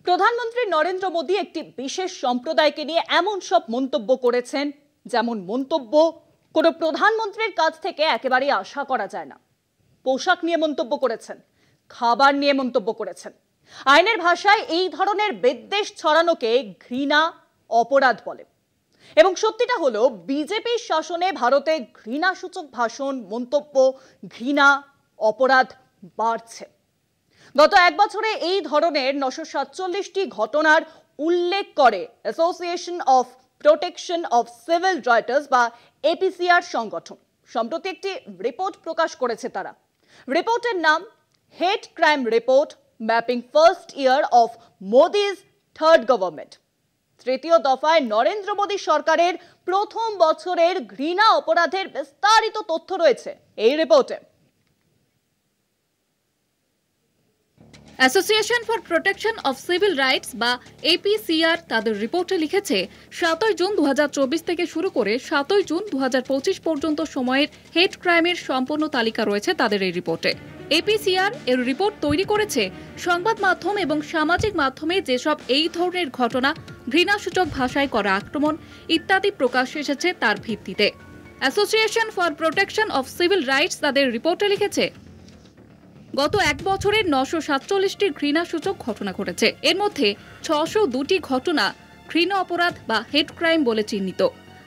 প্রধানমন্ত্রী নরেন্দ্র মোদী একটি বিশেষ সম্প্রদায়কে নিয়ে এমন সব মন্তব্য করেছেন যেমন মন্তব্য কোনো প্রধানমন্ত্রীর কাছ থেকে একেবারেই আশা করা যায় না। পোশাক নিয়ে মন্তব্য করেছেন, খাবার নিয়ে মন্তব্য করেছেন। আইনের ভাষায় এই ধরনের বিদ্বেষ ছড়ানোকে ঘৃণা অপরাধ বলে। এবং সত্যিটা হলো বিজেপির শাসনে ভারতে ঘৃণাসূচক ভাষণ, মন্তব্য, ঘৃণা অপরাধ বাড়ছে। গত এক বছরে এই ধরনের 947টি ঘটনার উল্লেখ করে association of protection of civil rights বা এপিসিআর সংগঠন সম্প্রতি একটি রিপোর্ট প্রকাশ করেছে। তারা রিপোর্টের নাম hate crime report mapping first year of Modi's third government. তৃতীয় দফায় নরেন্দ্র মোদী সরকারের প্রথম বছরের ঘৃণা অপরাধের বিস্তারিত তথ্য রয়েছে এই রিপোর্টে। Association for protection of civil rights বা এপিসিআর তাদের রিপোর্টে লিখেছে 7 জুন 2024 থেকে শুরু করে 7 জুন 2025 পর্যন্ত সময়ের হেট ক্রাইমের সম্পূর্ণ তালিকা রয়েছে তাদের এই রিপোর্টে। এপিসিআর এর রিপোর্ট তৈরি করেছে সংবাদ মাধ্যম এবং সামাজিক মাধ্যমে যেসব এই ধরনের ঘটনা, ঘৃণাসূচক ভাষায় করা আক্রমণ ইত্যাদি প্রকাশ্যে এসেছে তার ভিত্তিতে। Association for protection of civil rights তাদের রিপোর্টে লিখেছে গত এক বছরের 947টি ঘৃণাসূচক ঘটনা ঘটেছে। এর মধ্যে 602টি ঘটনা ঘৃণা অপরাধ বা হেট ক্রাইম বলে চিহ্নিত।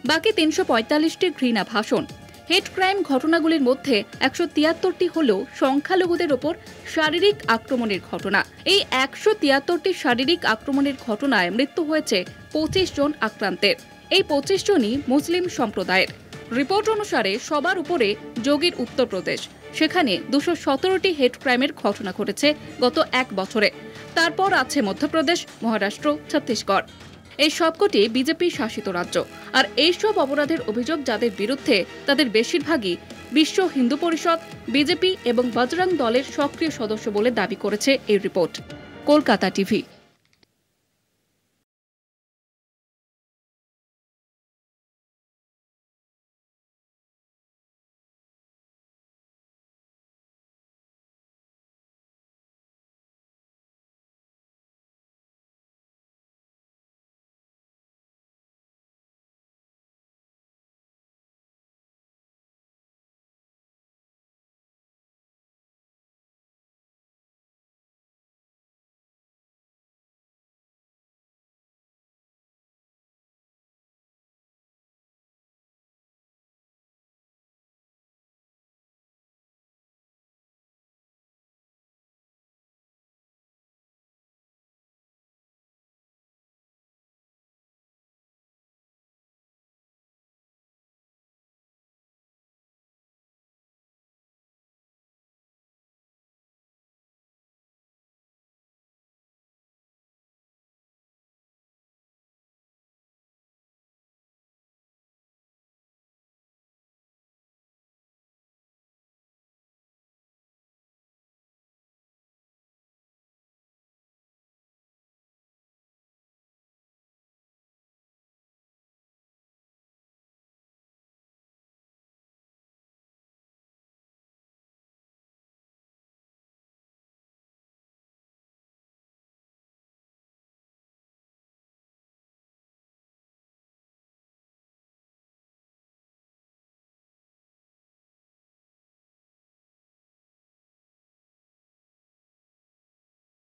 বাকি 345টি ঘৃণা ভাষণ। হেট ক্রাইম ঘটনাগুলির মধ্যে 173টি হল সংখ্যালঘুদের ওপর শারীরিক আক্রমণের ঘটনা। এই 173টি শারীরিক আক্রমণের ঘটনায় মৃত্যু হয়েছে 25 জন আক্রান্তের। এই 25 জনই মুসলিম সম্প্রদায়ের। রিপোর্ট অনুসারে সবার উপরে যোগীর উত্তরপ্রদেশ, সেখানে 217টি হেট ক্রাইমের ঘটনা ঘটেছে গত এক বছরে। তারপর আছে মধ্যপ্রদেশ, মহারাষ্ট্র, ছত্তিশগড়। এই সবকটি বিজেপি শাসিত রাজ্য। আর এইসব অপরাধের অভিযোগ যাদের বিরুদ্ধে তাদের বেশিরভাগই বিশ্ব হিন্দু পরিষদ, বিজেপি এবং বজরং দলের সক্রিয় সদস্য বলে দাবি করেছে এই রিপোর্ট। কলকাতা টিভি।